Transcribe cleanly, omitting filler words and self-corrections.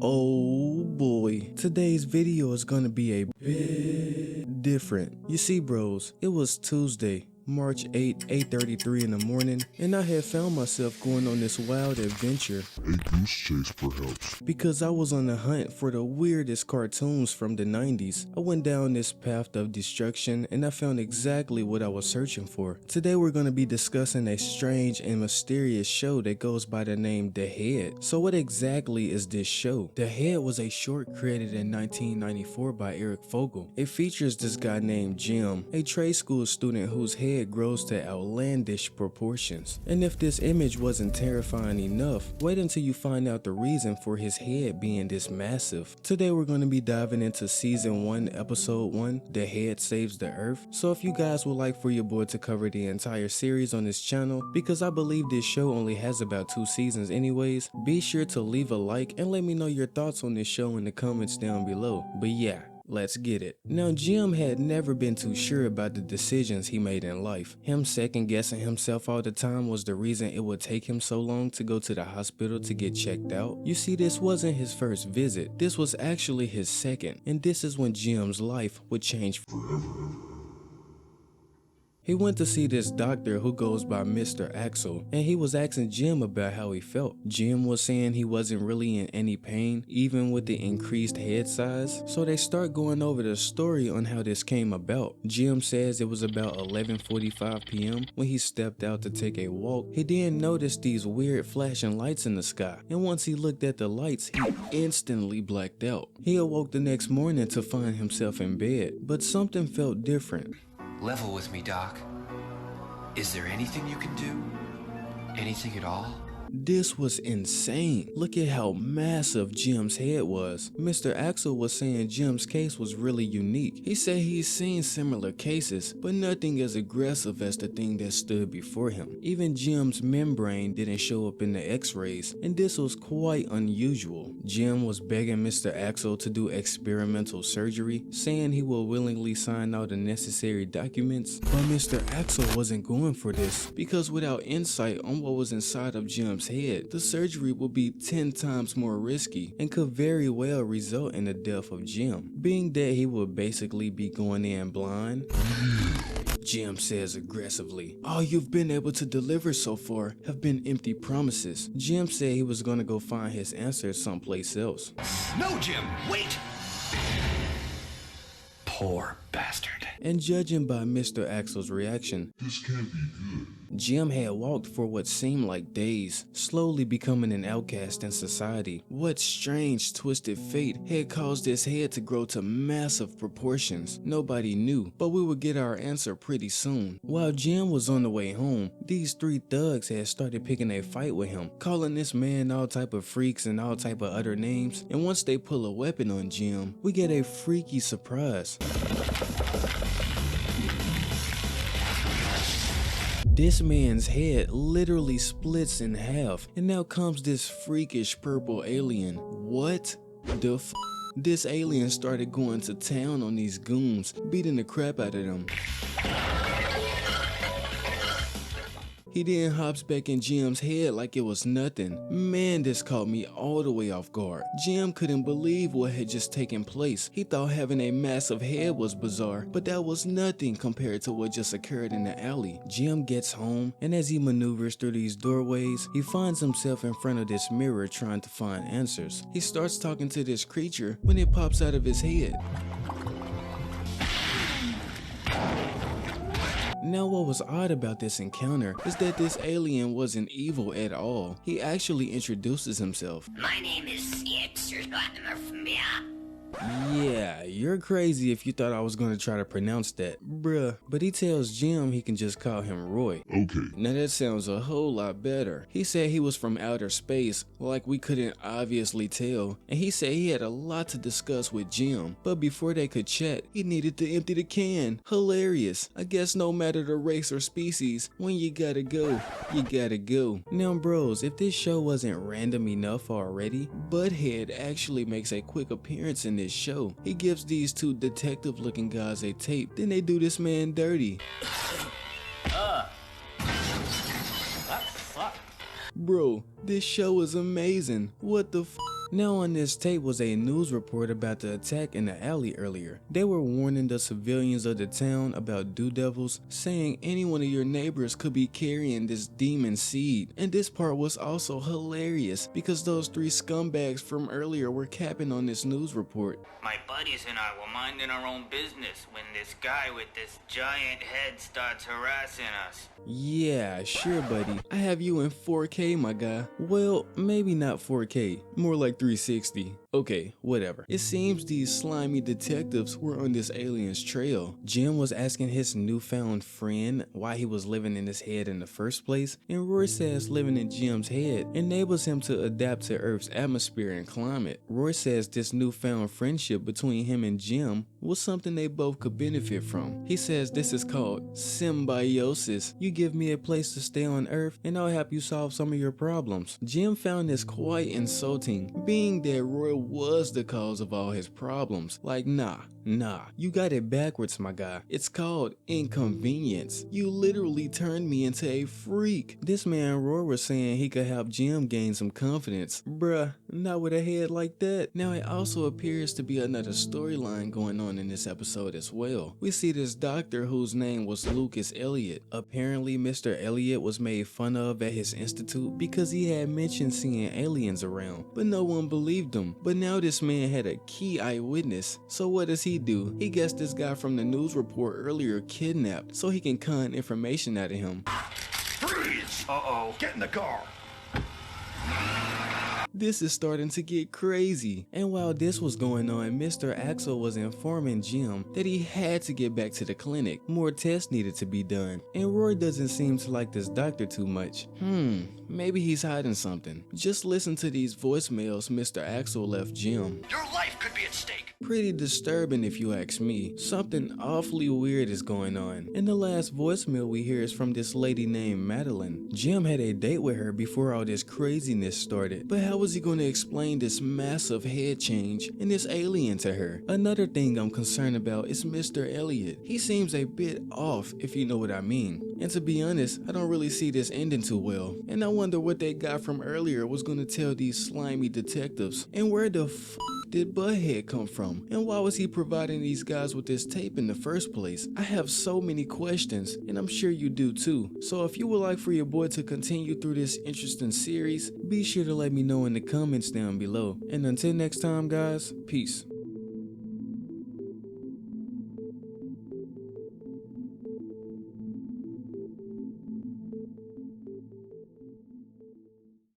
Oh boy, today's video is gonna be a bit different. You see bros, it was Tuesday, March 8, 8:33 in the morning, and I had found myself going on this wild adventure. A goose chase perhaps. Because I was on the hunt for the weirdest cartoons from the 90s. I went down this path of destruction and I found exactly what I was searching for. Today we're going to be discussing a strange and mysterious show that goes by the name The Head. So what exactly is this show? The Head was a short created in 1994 by Eric Fogel. It features this guy named Jim, a trade school student whose head grows to outlandish proportions. And if this image wasn't terrifying enough, wait until you find out the reason for his head being this massive. Today we're going to be diving into season 1 episode 1, The Head Saves the Earth. So if you guys would like for your boy to cover the entire series on this channel, because I believe this show only has about 2 seasons anyways, be sure to leave a like and let me know your thoughts on this show in the comments down below. But yeah, let's get it. Now Jim had never been too sure about the decisions he made in life. Him second guessing himself all the time was the reason it would take him so long to go to the hospital to get checked out. You see, this wasn't his first visit, this was actually his second, and this is when Jim's life would change forever. He went to see this doctor who goes by Mr. Axel, and he was asking Jim about how he felt. Jim was saying he wasn't really in any pain, even with the increased head size. So they start going over the story on how this came about. Jim says it was about 11:45 p.m. when he stepped out to take a walk. He then noticed these weird flashing lights in the sky, and once he looked at the lights, he instantly blacked out. He awoke the next morning to find himself in bed, but something felt different. Level with me, Doc. Is there anything you can do? Anything at all? This was insane. Look at how massive Jim's head was. Mr. Axel was saying Jim's case was really unique. He said he's seen similar cases, but nothing as aggressive as the thing that stood before him. Even Jim's membrane didn't show up in the x-rays, and this was quite unusual. Jim was begging Mr. Axel to do experimental surgery, saying he will willingly sign out the necessary documents, but Mr. Axel wasn't going for this, because without insight on what was inside of Jim's head, the surgery would be 10 times more risky and could very well result in the death of Jim, being that he would basically be going in blind. Jim says aggressively, "All you've been able to deliver so far have been empty promises." Jim said he was gonna go find his answers someplace else. No, Jim, wait! Poor bastard. And judging by Mr. Axel's reaction, This can't be good. Jim had walked for what seemed like days, slowly becoming an outcast in society. What strange twisted fate had caused his head to grow to massive proportions? Nobody knew, but we would get our answer pretty soon. While Jim was on the way home, these 3 thugs had started picking a fight with him, calling this man all type of freaks and all type of other names, and once they pull a weapon on Jim, we get a freaky surprise. This man's head literally splits in half, and now comes this freakish purple alien. What the f? This alien started going to town on these goons, beating the crap out of them. He then hops back in Jim's head like it was nothing. Man, this caught me all the way off guard. Jim couldn't believe what had just taken place. He thought having a massive head was bizarre, but that was nothing compared to what just occurred in the alley. Jim gets home, and as he maneuvers through these doorways, he finds himself in front of this mirror trying to find answers. He starts talking to this creature when it pops out of his head. Now what was odd about this encounter is that this alien wasn't evil at all. He actually introduces himself. My name is Yeah, you're crazy if you thought I was gonna try to pronounce that, bruh. But he tells Jim he can just call him Roy. Okay. Now that sounds a whole lot better. He said he was from outer space, like we couldn't obviously tell, and he said he had a lot to discuss with Jim, but before they could chat, he needed to empty the can. Hilarious. I guess no matter the race or species, when you gotta go, you gotta go. Now bros, if this show wasn't random enough already, Butthead actually makes a quick appearance in this show. He gives these 2 detective looking guys a tape, then they do this man dirty. Bro, this show is amazing. What the f? Now on this tape was a news report about the attack in the alley earlier. They were warning the civilians of the town about devils, saying any one of your neighbors could be carrying this demon seed. And this part was also hilarious because those three scumbags from earlier were capping on this news report. My buddies and I were minding our own business when this guy with this giant head starts harassing us. Yeah, sure buddy. I have you in 4K, my guy. Well, maybe not 4K, more like 360. Okay, whatever. It seems these slimy detectives were on this alien's trail. Jim was asking his newfound friend why he was living in his head in the first place, and Roy says living in Jim's head enables him to adapt to Earth's atmosphere and climate. Roy says this newfound friendship between him and Jim was something they both could benefit from. He says this is called symbiosis. You give me a place to stay on Earth and I'll help you solve some of your problems. Jim found this quite insulting, being that Roy was the cause of all his problems. Like, nah, you got it backwards, my guy. It's called inconvenience. You literally turned me into a freak. This man Roy was saying he could help Jim gain some confidence. Bruh, not with a head like that. Now it also appears to be another storyline going on in this episode as well. We see this doctor whose name was Lucas Elliott. Apparently Mr. Elliott was made fun of at his institute because he had mentioned seeing aliens around, but no one believed him. But now this man had a key eyewitness. So what does he do? He gets this guy from the news report earlier kidnapped so he can con information out of him. Freeze! Uh-oh. Get in the car. This is starting to get crazy. And while this was going on, Mr. Axel was informing Jim that he had to get back to the clinic. More tests needed to be done. And Roy doesn't seem to like this doctor too much. Maybe he's hiding something. Just listen to these voicemails Mr. Axel left Jim. Your life could be at stake. Pretty disturbing if you ask me. Something awfully weird is going on. And the last voicemail we hear is from this lady named Madeline. Jim had a date with her before all this craziness started. But how was he going to explain this massive head change and this alien to her? Another thing I'm concerned about is Mr. Elliott. He seems a bit off, if you know what I mean. And to be honest, I don't really see this ending too well. And I wonder what they got from earlier was going to tell these slimy detectives. And where the f did Butthead come from? And why was he providing these guys with this tape in the first place? I have so many questions, and I'm sure you do too. So if you would like for your boy to continue through this interesting series, be sure to let me know in the comments down below. And until next time guys, peace.